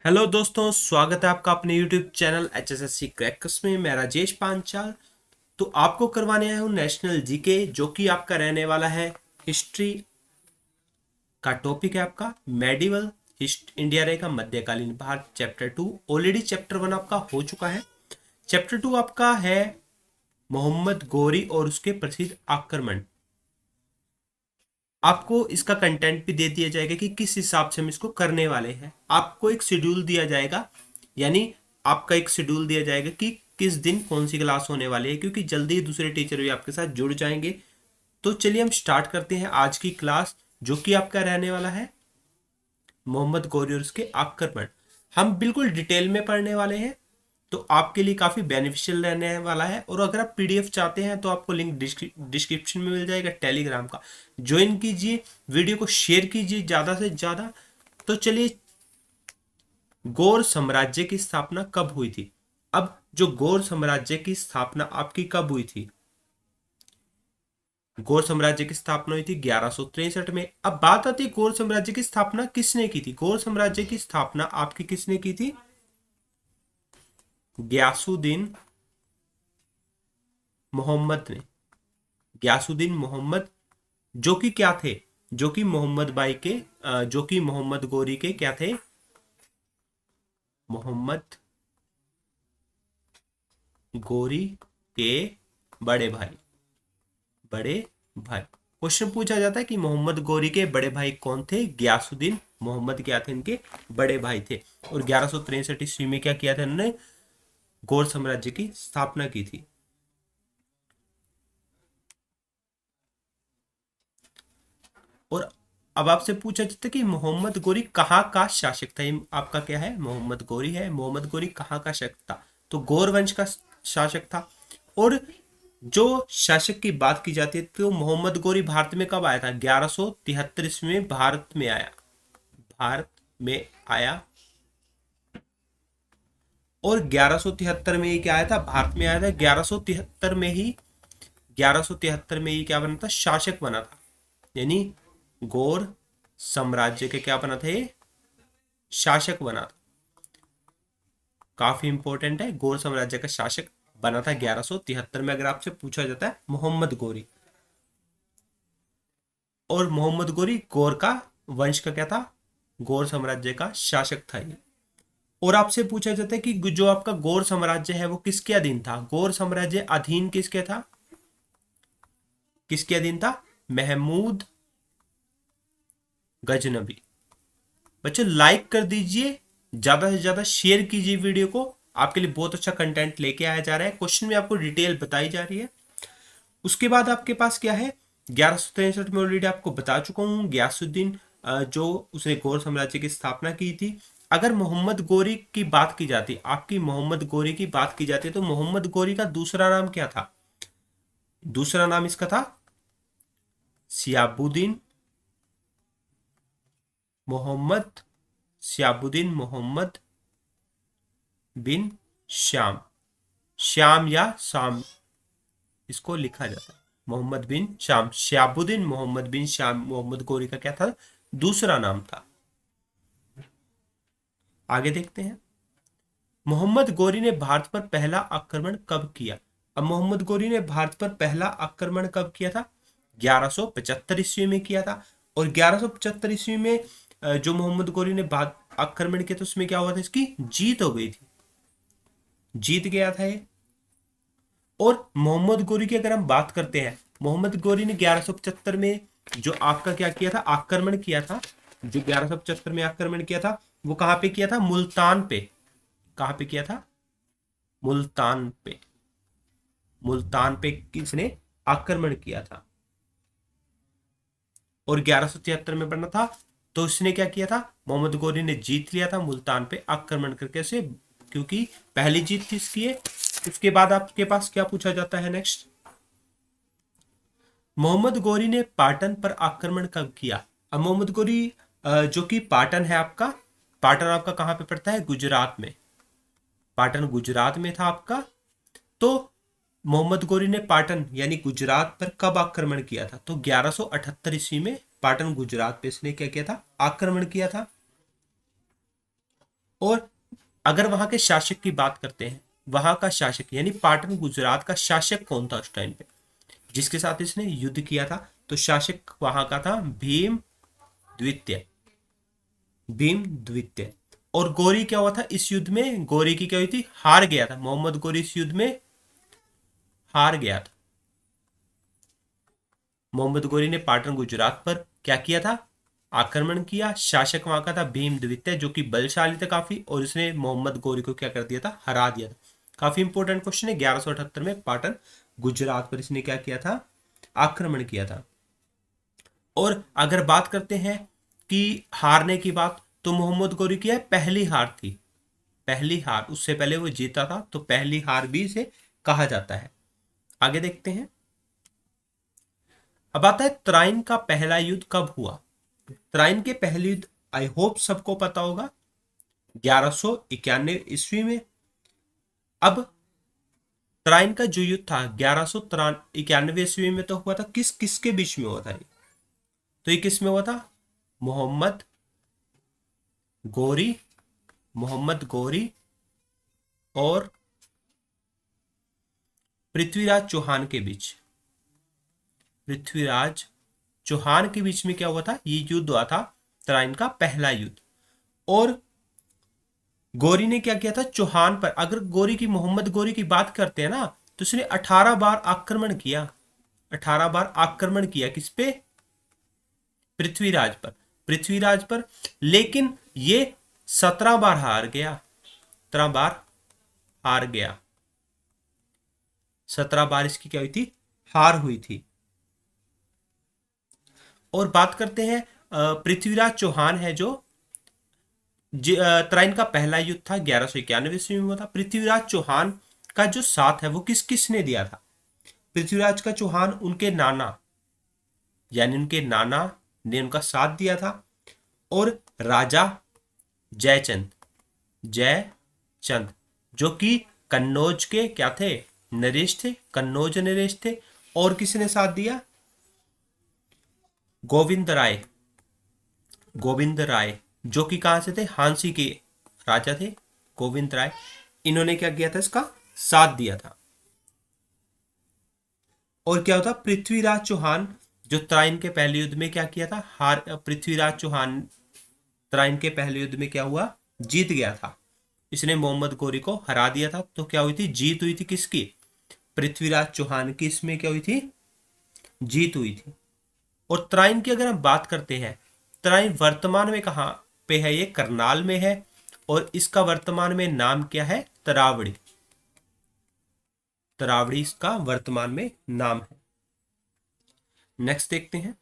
Hello दोस्तों, स्वागत है आपका अपने YouTube चैनल HSSC क्रैकर्स में। मैं राजेश पांचाल। तो आपको करवाने आया हूँ नेशनल जीके, जो कि आपका रहने वाला है हिस्ट्री का टॉपिक है आपका मेडिवल इंडिया रहेगा, मध्यकालीन भारत चैप्टर 2। ऑलरेडी चैप्टर 1 आपका हो चुका है। चैप्टर 2 आपका है मोहम्मद गोरी और उसके प्रसिद्ध आक्रमण। आपको इसका कंटेंट भी दे दिया जाएगा कि किस हिसाब से हम इसको करने वाले हैं। आपको एक शेड्यूल दिया जाएगा, यानी आपका एक शेड्यूल दिया जाएगा कि किस दिन कौन सी क्लास होने वाली है, क्योंकि जल्दी ही दूसरे टीचर भी आपके साथ जुड़ जाएंगे। तो चलिए हम स्टार्ट करते हैं आज की क्लास, जो कि आपका रहने वाला है मोहम्मद गौरी और उसके आक्रमण। हम बिल्कुल डिटेल में पढ़ने वाले हैं, तो आपके लिए काफ़ी बेनिफिशियल रहने वाला है। और अगर आप पीडीएफ चाहते हैं तो आपको लिंक डिस्क्रिप्शन में मिल जाएगा टेलीग्राम का। ज्वाइन कीजिए, वीडियो को शेयर कीजिए ज़्यादा से ज़्यादा। तो चलिए, गौर साम्राज्य की स्थापना कब हुई थी? अब जो गौर साम्राज्य की स्थापना आपकी कब हुई थी? गौर साम्राज्य की स्थापना हुई थी 1163 में। अब बात आती है गौर साम्राज्य की स्थापना किसने की थी। गौर साम्राज्य की स्थापना आपकी किसने की थी? गयासुद्दीन मोहम्मद ने। गयासुद्दीन मोहम्मद, जो कि क्या थे? जो कि मोहम्मद बाई के जो कि मोहम्मद गोरी के क्या थे? मोहम्मद गोरी के बड़े भाई। बड़े भाई। क्वेश्चन पूछा जाता है कि मोहम्मद गोरी के बड़े भाई कौन थे? गयासुद्दीन मोहम्मद क्या थे? इनके बड़े भाई थे। और 1163 ईस्वी में क्या किया था इन्होंने? गौर साम्राज्य की स्थापना की थी। और अब आपसे पूछा जाता है कि मोहम्मद गोरी कहाँ का शासक था। ये आपका क्या है? मोहम्मद गोरी है। मोहम्मद गोरी कहाँ का शासक था? तो गौर वंश का शासक था। और जो शासक की बात की जाती है, तो मोहम्मद गोरी भारत में कब आया था? 1173 ईस्वी में भारत में आया। भारत में आया। और 1173 में ही क्या आया था? भारत में आया था। 1173 में ही 1173 में ही क्या बना था? शासक बना था। यानी गौर साम्राज्य के क्या बना था? ये शासक बना था। काफी इंपॉर्टेंट है, गौर साम्राज्य का शासक बना था 1173 में, अगर आपसे पूछा जाता है मोहम्मद गोरी। और मोहम्मद गोरी गौर का वंश का क्या था? गौर साम्राज्य का शासक था ये। और आपसे पूछा जाता है कि जो आपका गौर साम्राज्य है वो किसके अधीन था? गौर साम्राज्य अधीन किसके था? किसके अधीन था? महमूद गजनबी। बच्चों लाइक कर दीजिए, ज्यादा से ज्यादा शेयर कीजिए वीडियो को। आपके लिए बहुत अच्छा कंटेंट लेके आया जा रहा है, क्वेश्चन में आपको डिटेल बताई जा रही है। उसके बाद आपके पास क्या है? 1163 में ऑलरेडी आपको बता चुका हूँ, गयासुद्दीन जो उसने गौर साम्राज्य की स्थापना की थी। अगर मोहम्मद गोरी की बात की जाती, आपकी मोहम्मद गोरी की बात की जाती, तो मोहम्मद गोरी का दूसरा नाम क्या था? दूसरा नाम इसका था सियाबुद्दीन मोहम्मद। सियाबुद्दीन मोहम्मद बिन श्याम। श्याम या शाम इसको लिखा जाता है। मोहम्मद बिन श्याम, शहाबुद्दीन मोहम्मद बिन श्याम मोहम्मद गोरी का क्या था? दूसरा नाम था। आगे देखते हैं, मोहम्मद गोरी ने भारत पर पहला आक्रमण कब किया? अब मोहम्मद गोरी ने भारत पर पहला आक्रमण कब किया था? 1175 ईस्वी में किया था। और 1175 ईस्वी में जो मोहम्मद गोरी ने आक्रमण किया था, उसमें क्या हुआ था? इसकी जीत हो गई थी। जीत गया था ये। और मोहम्मद गोरी की अगर हम बात करते हैं, मोहम्मद गोरी ने 1175 में जो आपका क्या किया था? आक्रमण किया था। जो 1175 में आक्रमण किया था, वो कहां पे किया था? मुल्तान पे। कहां पे किया था? मुल्तान पे। मुल्तान पे किसने आक्रमण किया था? और 1173 में बना था। तो उसने क्या किया था? मोहम्मद गोरी ने जीत लिया था मुल्तान पे आक्रमण करके से, क्योंकि पहली जीत थी इसकी। उसके बाद आपके पास क्या पूछा जाता है नेक्स्ट? मोहम्मद गोरी ने पाटन पर आक्रमण कब किया? अब मोहम्मद गोरी जो कि पाटन है आपका, पाटन आपका कहाँ पे पड़ता है? गुजरात में। पाटन गुजरात में था आपका। तो मोहम्मद गोरी ने पाटन यानी गुजरात पर कब आक्रमण किया था? तो 1178 ईस्वी में पाटन गुजरात पे इसने क्या किया था? आक्रमण किया था। और अगर वहां के शासक की बात करते हैं, वहां का शासक यानी पाटन गुजरात का शासक कौन था उस टाइम पे जिसके साथ इसने युद्ध किया था? तो शासक वहां का था भीम द्वितीय। भीम द्वितीय। और गौरी क्या हुआ था इस युद्ध में? गौरी की क्या हुई थी? हार गया था। मोहम्मद गौरी इस युद्ध में हार गया था। मोहम्मद गौरी ने पाटन गुजरात पर क्या किया था? आक्रमण किया। शासक वहां का था भीम द्वितीय जो कि बलशाली था काफी, और इसने मोहम्मद गौरी को क्या कर दिया था? हरा दिया था। काफी इंपॉर्टेंट क्वेश्चन है। 1178 में पाटन गुजरात पर इसने क्या किया था? आक्रमण किया था। और अगर बात करते हैं कि हारने की बात, तो मोहम्मद गौरी की पहली हार थी। पहली हार, उससे पहले वो जीता था, तो पहली हार भी इसे कहा जाता है। आगे देखते हैं। अब आता है तराइन का पहला युद्ध कब हुआ? तराइन के पहले युद्ध आई होप सबको पता होगा, 1191 ईस्वी में। अब तराइन का जो युद्ध था 1191 ईस्वी में तो हुआ था, किस किसके बीच में हुआ था? तो ये किस में हुआ था? मोहम्मद गौरी, मोहम्मद गौरी और पृथ्वीराज चौहान के बीच। पृथ्वीराज चौहान के बीच में क्या हुआ था? ये युद्ध हुआ था, तराइन का पहला युद्ध। और गौरी ने क्या किया था? चौहान पर, अगर गौरी की, मोहम्मद गौरी की बात करते हैं ना, तो उसने 18 बार आक्रमण किया। 18 बार आक्रमण किया किस पे? पृथ्वीराज पर। पृथ्वीराज पर, लेकिन ये 17 बार हार गया। 17 बार हार गया। 17 बार इसकी क्या हुई थी? हार हुई थी। और बात करते हैं पृथ्वीराज चौहान है जो तराइन का पहला युद्ध था 1191 ईस्वी में हुआ था। पृथ्वीराज चौहान का जो साथ है वो किस किस ने दिया था? पृथ्वीराज का चौहान, उनके नाना, यानी उनके नाना ने उनका साथ दिया था। और राजा जयचंद, जयचंद जो कि कन्नौज के क्या थे? नरेश थे, कन्नौज नरेश थे। और किसने साथ दिया? गोविंद राय, गोविंद राय जो कि कहां से थे? हांसी के राजा थे गोविंद राय। इन्होंने क्या किया था? इसका साथ दिया था। और क्या होता? पृथ्वीराज चौहान जो तराइन के पहले युद्ध में क्या किया था? हार। पृथ्वीराज चौहान तराइन के पहले युद्ध में क्या हुआ? जीत गया था। इसने मोहम्मद गौरी को हरा दिया था। तो क्या हुई थी? जीत हुई थी किसकी? पृथ्वीराज चौहान की। इसमें क्या हुई थी? जीत हुई थी। और तराइन की अगर हम बात करते हैं, तराइन वर्तमान में कहाँ पे है? ये करनाल में है। और इसका वर्तमान में नाम क्या है? तरावड़ी। तरावड़ी इसका वर्तमान में नाम है। नेक्स्ट देखते हैं।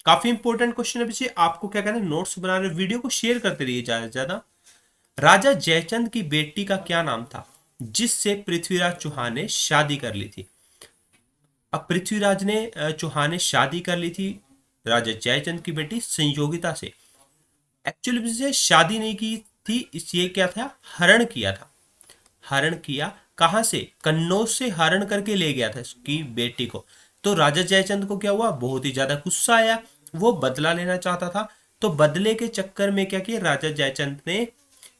काफी इंपॉर्टेंट क्वेश्चन है पीछे। आपको क्या करना है? नोट्स बना रहे, वीडियो को शेयर करते रहिए ज्यादा से ज्यादा। राजा जयचंद की बेटी का क्या नाम था जिससे पृथ्वीराज चौहान ने शादी कर ली थी? अब पृथ्वीराज ने चौहान ने शादी कर ली थी राजा जयचंद की बेटी संयोगिता से। एक्चुअली से शादी नहीं की थी, इसलिए क्या था? हरण किया था। हरण किया। कहां से? कन्नौज से हरण करके ले गया था उसकी बेटी को। तो राजा जयचंद को क्या हुआ? बहुत ही ज्यादा गुस्सा आया। वो बदला लेना चाहता था। तो बदले के चक्कर में क्या किया राजा जयचंद ने,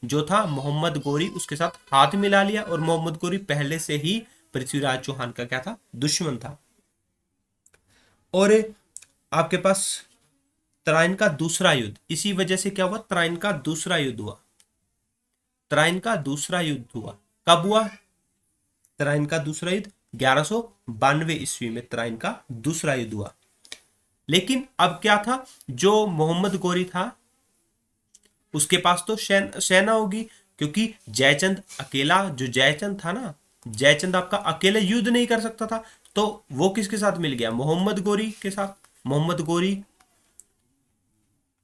जो था मोहम्मद गौरी, उसके साथ हाथ मिला लिया। और मोहम्मद गौरी पहले से ही पृथ्वीराज चौहान का क्या था? दुश्मन था। और आपके पास तराइन का दूसरा युद्ध, इसी वजह से क्या हुआ? तराइन का दूसरा युद्ध हुआ। तराइन का दूसरा युद्ध हुआ। कब हुआ तराइन का दूसरा युद्ध? 1192 ईस्वी में तराइन का दूसरा युद्ध हुआ। लेकिन अब क्या था? जो मोहम्मद गौरी था उसके पास तो सेना होगी, क्योंकि जयचंद अकेला, जो जयचंद था ना, जयचंद आपका अकेले युद्ध नहीं कर सकता था। तो वो किसके साथ मिल गया? मोहम्मद गौरी के साथ।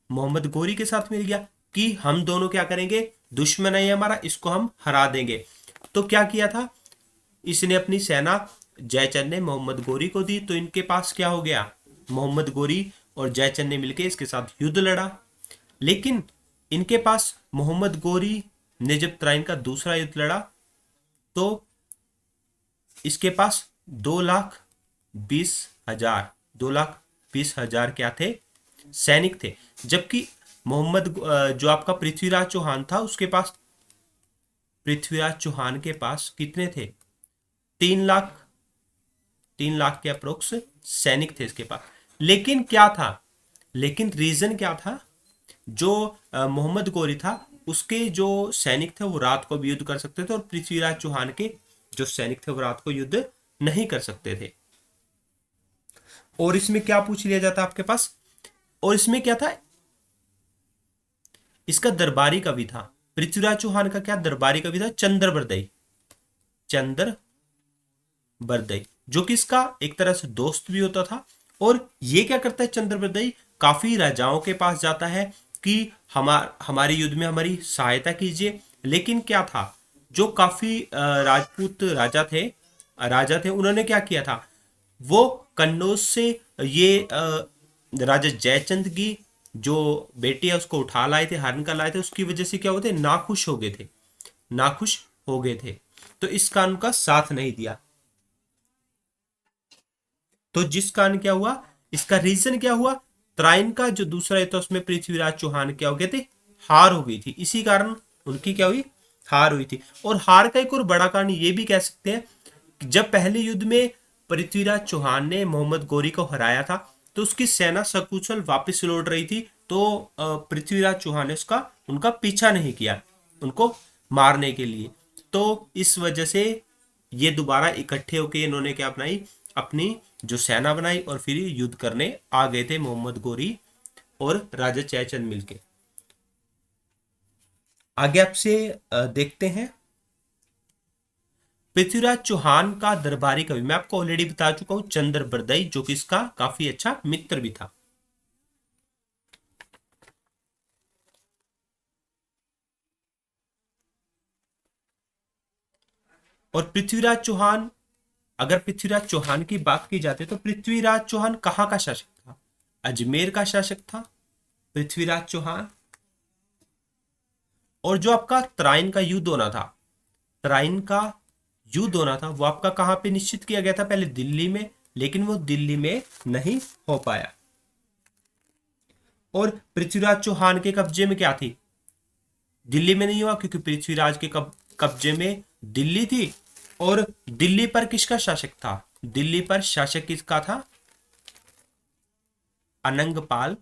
मोहम्मद गौरी के साथ मिल गया कि हम दोनों क्या करेंगे? दुश्मन है हमारा, इसको हम हरा देंगे। तो क्या किया था? इसने अपनी सेना, जयचंद ने मोहम्मद गौरी को दी। तो इनके पास क्या हो गया? मोहम्मद गौरी और जयचंद ने मिलकर इसके साथ युद्ध लड़ा। लेकिन इनके पास, मोहम्मद गौरी ने जब तराइन का दूसरा युद्ध लड़ा तो इसके पास 2,20,000, 2,20,000 क्या थे? सैनिक थे। जबकि जो आपका पृथ्वीराज चौहान था उसके पास पृथ्वीराज चौहान के पास कितने थे? 3 लाख, 3 लाख के अप्रोक्स सैनिक थे इसके पास। लेकिन क्या था, लेकिन रीजन क्या था? जो मोहम्मद गौरी था उसके जो सैनिक थे वो रात को भी युद्ध कर सकते थे, और पृथ्वीराज चौहान के जो सैनिक थे वो रात को युद्ध नहीं कर सकते थे। और इसमें क्या पूछ लिया जाता आपके पास, और इसमें क्या था, इसका दरबारी कवि था पृथ्वीराज चौहान का, क्या दरबारी कवि था? चंद्रबरदई, चंद्र बरदई, जो कि इसका एक तरह से दोस्त भी होता था। और ये क्या करता है चंद्रबरदई, काफी राजाओं के पास जाता है कि हमारे युद्ध में हमारी सहायता कीजिए। लेकिन क्या था, जो काफी राजपूत राजा थे उन्होंने क्या किया था, वो कन्नौज से ये राजा जयचंद की जो बेटी है उसको उठा लाए थे, हरण कर लाए थे। उसकी वजह से क्या होते, नाखुश हो गए थे, नाखुश हो गए थे, तो इस कानून का साथ नहीं दिया। तो जिस कारण क्या हुआ, इसका रीजन क्या हुआ, त्राइन का जो दूसरा युद्ध था उसमें पृथ्वीराज चौहान क्या हो गए थे, हार हो गई थी। इसी कारण उनकी क्या हुई, हार हुई थी। और हार का एक और बड़ा कारण ये भी कह सकते हैं कि जब पहले युद्ध में पृथ्वीराज चौहान ने मोहम्मद गौरी को हराया था तो उसकी सेना सकुशल वापस लौट रही थी, तो पृथ्वीराज चौहान ने उनका पीछा नहीं किया उनको मारने के लिए। तो इस वजह से ये दोबारा इकट्ठे होकर इन्होंने क्या अपनाई, अपनी जो सेना बनाई और फिर युद्ध करने आ गए थे मोहम्मद गौरी और राजा जयचंद मिलके। आगे आपसे देखते हैं पृथ्वीराज चौहान का दरबारी कवि, मैं आपको ऑलरेडी बता चुका हूं चंद्रबरदई, जो कि इसका काफी अच्छा मित्र भी था। और पृथ्वीराज चौहान, अगर पृथ्वीराज चौहान की बात की जाती है तो पृथ्वीराज चौहान कहाँ का शासक था? अजमेर का शासक था पृथ्वीराज चौहान। और जो आपका त्राइन का युद्ध होना था, त्राइन का युद्ध होना था वो आपका कहां पे निश्चित किया गया था? पहले दिल्ली में, लेकिन वो दिल्ली में नहीं हो पाया। और पृथ्वीराज चौहान के कब्जे में क्या थी? दिल्ली में नहीं हुआ क्योंकि पृथ्वीराज के कब्जे में दिल्ली थी। और दिल्ली पर किसका शासक था? दिल्ली पर शासक किसका था? अनंगपाल,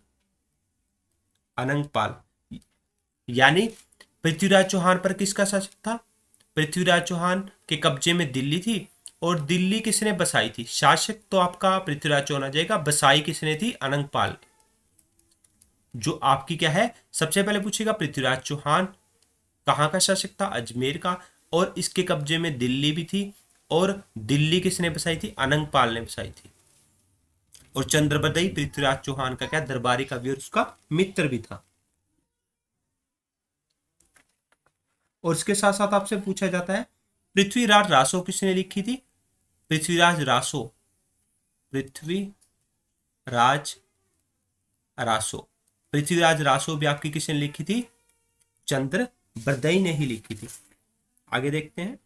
अनंगपाल। यानी पृथ्वीराज चौहान पर किसका शासक था? पृथ्वीराज चौहान के कब्जे में दिल्ली थी, और दिल्ली किसने बसाई थी? शासक तो आपका पृथ्वीराज चौहान आ जाएगा, बसाई किसने थी? अनंगपाल। जो आपकी क्या है, सबसे पहले पूछेगा पृथ्वीराज चौहान कहाँ का शासक था? अजमेर का, और इसके कब्जे में दिल्ली भी थी, और दिल्ली किसने बसाई थी? अनंगपाल ने बसाई थी। और चंद्रबरदई पृथ्वीराज चौहान का क्या, दरबारी कवि और उसका मित्र भी था। और इसके साथ साथ आपसे पूछा जाता है पृथ्वीराज रासो किसने लिखी थी? पृथ्वीराज रासो, पृथ्वीराज रासो, पृथ्वीराज रासो भी आपकी किसने लिखी थी? चंद्रबरदई ने ही लिखी थी। आगे देखते हैं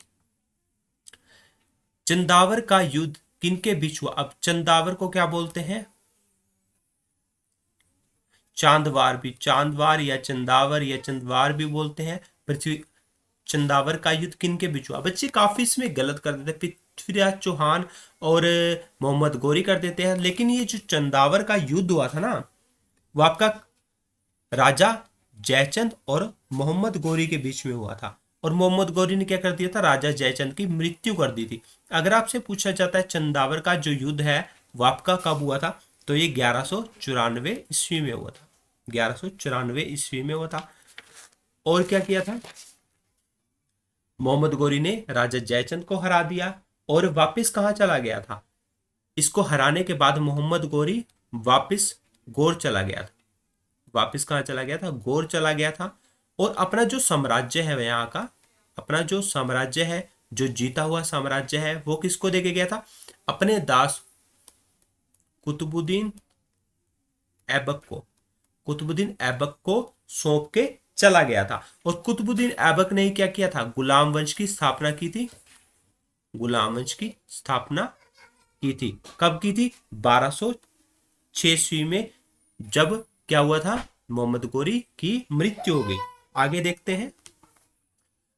चंदावर का युद्ध किनके बीच हुआ? अब चंदावर को क्या बोलते हैं? चांदवार भी, चांदवार या चंदावर या चंदवार भी बोलते हैं। पृथ्वी चंदावर का युद्ध किनके बीच हुआ? बच्चे काफी इसमें गलत कर देते हैं, पृथ्वीराज चौहान और मोहम्मद गौरी कर देते हैं। लेकिन ये जो चंदावर का युद्ध हुआ था ना, वो आपका राजा जयचंद और मोहम्मद गौरी के बीच में हुआ था। और मोहम्मद गौरी ने क्या कर दिया था? राजा जयचंद की मृत्यु कर दी थी। अगर आपसे पूछा जाता है चंदावर का जो युद्ध है वो आपका कब हुआ था, तो ये 1194 ईस्वी में हुआ था, 1194 ईस्वी में हुआ था। और क्या किया था? मोहम्मद गौरी ने राजा जयचंद को हरा दिया और वापस कहाँ चला गया था? इसको हराने के बाद मोहम्मद गौरी वापस गौर चला गया था। वापस कहाँ चला गया था? गौर चला गया था। और अपना जो साम्राज्य है यहाँ का, अपना जो साम्राज्य है, जो जीता हुआ साम्राज्य है, वो किसको देके गया था? अपने दास कुतुबुद्दीन ऐबक को, कुतुबुद्दीन ऐबक को सौंप के चला गया था। और कुतुबुद्दीन ऐबक ने क्या किया था? गुलाम वंश की स्थापना की थी। गुलाम वंश की स्थापना की थी। कब की थी? 1206 ईस्वी में, जब क्या हुआ था? मोहम्मद गौरी की मृत्यु हो गई। आगे देखते हैं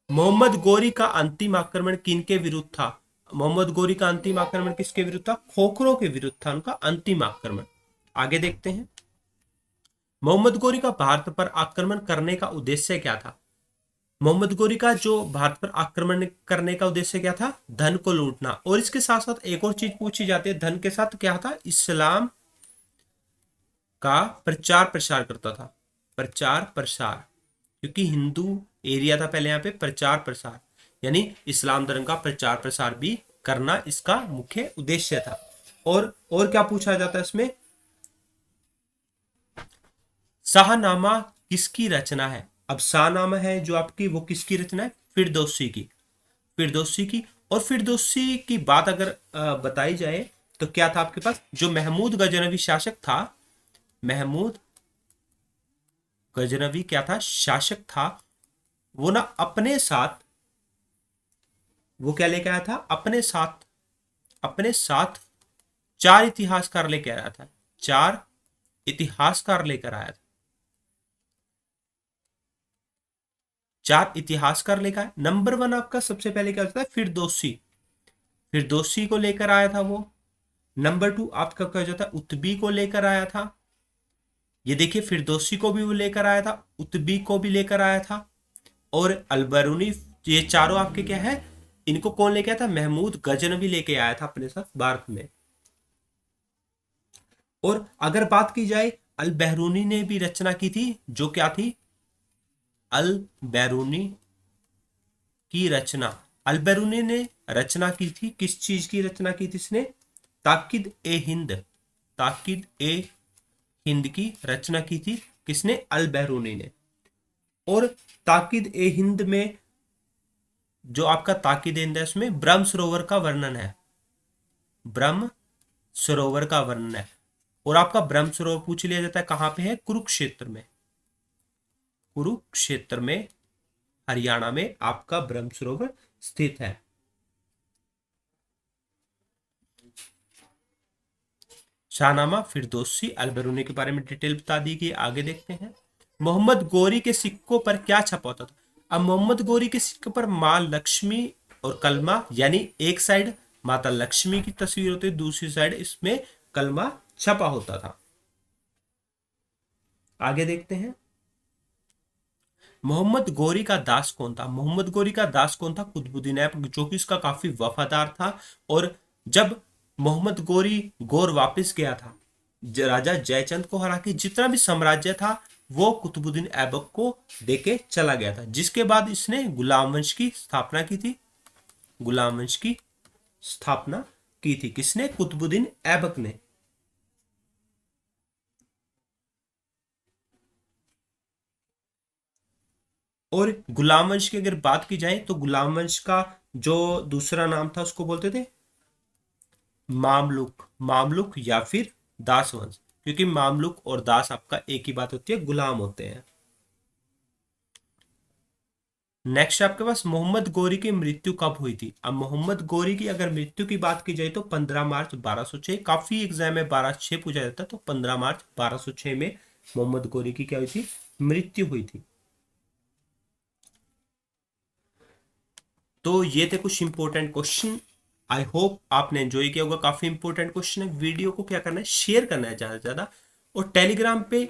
मोहम्मद गोरी का अंतिम आक्रमण किनके विरुद्ध था? मोहम्मद गोरी का अंतिम आक्रमण किसके विरुद्ध था? खोखरों के विरुद्ध था उनका अंतिम आक्रमण। आगे देखते हैं। मोहम्मद गोरी का भारत पर आक्रमण करने का उद्देश्य क्या था? मोहम्मद गोरी का जो भारत पर आक्रमण करने का उद्देश्य क्या था? धन को लूटना। और इसके साथ साथ एक और चीज पूछी जाती है, धन के साथ क्या था? इस्लाम का प्रचार प्रसार करता था। प्रचार प्रसार, क्योंकि हिंदू एरिया था पहले यहाँ पे, प्रचार प्रसार यानी इस्लाम धर्म का प्रचार प्रसार भी करना इसका मुख्य उद्देश्य था। और क्या पूछा जाता है इसमें? शाहनामा किसकी रचना है? अब शाहनामा है जो आपकी, वो किसकी रचना है? फिरदौसी की। फिरदौसी की। और फिरदौसी की बात अगर बताई जाए तो क्या था आपके पास? जो महमूद गजनवी शासक था, महमूद गजनवी क्या था? शासक था। वो ना अपने साथ, वो क्या लेकर आया था? अपने साथ 4 इतिहासकार लेकर आया था। 4 इतिहासकार लेकर आया था। 4 इतिहासकार लेकर आया। नंबर 1 आपका सबसे पहले क्या होता है? फिरदौसी। फिरदौसी को लेकर आया था वो। नंबर 2 आपका क्या जाता है? उतबी को लेकर आया था। ये देखिए, फिरदौसी को भी वो लेकर आया था, उतबी को भी लेकर आया था, और अलबरूनी। ये चारों आपके क्या है? इनको कौन लेके आया था? महमूद गजनवी लेके आया था अपने साथ भारत में। और अगर बात की जाए, अल बहरूनी ने भी रचना की थी, जो क्या थी? अल बैरूनी की रचना। अल बैरूनी ने रचना की थी, किस चीज की रचना की थी इसने? ताकिद ए हिंद। ताकिद ए हिंद की रचना की थी किसने? अल बैरूनी ने। और ताकिद ए हिंद में जो आपका ताकिद ए हिंद है, उसमें ब्रह्म सरोवर का वर्णन है। ब्रह्म सरोवर का वर्णन है। और आपका ब्रह्म सरोवर पूछ लिया जाता है कहां पे है? कुरुक्षेत्र में। कुरुक्षेत्र में, हरियाणा में आपका ब्रह्म सरोवर स्थित है। शाहनामा, फिरदौसी, अलबरूनी के बारे में डिटेल बता दी गई। आगे देखते हैं। मोहम्मद गोरी के सिक्कों पर क्या छपा होता था? अब मोहम्मद गोरी के सिक्के पर मां लक्ष्मी और कलमा, यानी एक साइड माता लक्ष्मी की तस्वीर होती है, दूसरी साइड इसमें कलमा छपा होता था। आगे देखते हैं। मोहम्मद गोरी का दास कौन था? मोहम्मद गोरी का दास कौन था? कुतुबुद्दीन ऐबक, जो कि उसका काफी वफादार था। और जब मोहम्मद गोरी गौर वापस गया था, राजा जयचंद को हरा के जितना भी साम्राज्य था वो कुतुबुद्दीन ऐबक को देके चला गया था, जिसके बाद इसने गुलाम वंश की स्थापना की थी। गुलाम वंश की स्थापना की थी किसने? कुतुबुद्दीन ऐबक ने। और गुलाम वंश की अगर बात की जाए तो गुलाम वंश का जो दूसरा नाम था उसको बोलते थे मामलुक। मामलुक या फिर दास वंश, क्योंकि मामलुक और दास आपका एक ही बात होती है, गुलाम होते हैं। नेक्स्ट आपके पास मोहम्मद गोरी की मृत्यु कब हुई थी? अब मोहम्मद गोरी की अगर मृत्यु की बात की जाए तो 15 मार्च 1206। काफी एग्जाम में 12/6 पूछा जाता है, तो 15 मार्च 1206 में मोहम्मद गोरी की क्या हुई थी? मृत्यु हुई थी। तो ये थे कुछ इंपॉर्टेंट क्वेश्चन। आई होप आपने एंजॉय किया होगा। काफी इंपॉर्टेंट क्वेश्चन है। वीडियो को क्या करना है? शेयर करना है ज्यादा से ज्यादा। और टेलीग्राम पे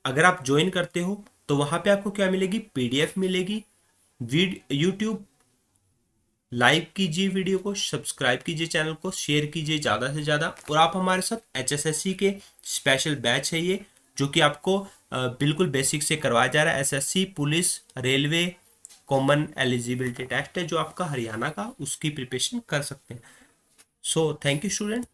अगर आप ज्वाइन करते हो तो वहां पे आपको क्या मिलेगी? पीडीएफ मिलेगी। यूट्यूब लाइक कीजिए, वीडियो को सब्सक्राइब कीजिए, चैनल को शेयर कीजिए ज़्यादा से ज़्यादा। और आप हमारे साथ एचएसएससी के स्पेशल बैच है ये, जो कि आपको बिल्कुल बेसिक से करवाया जा रहा है। SSC, police, railway, common eligibility test है जो आपका हरियाणा का, उसकी प्रिपरेशन कर सकते हैं। So thank you student.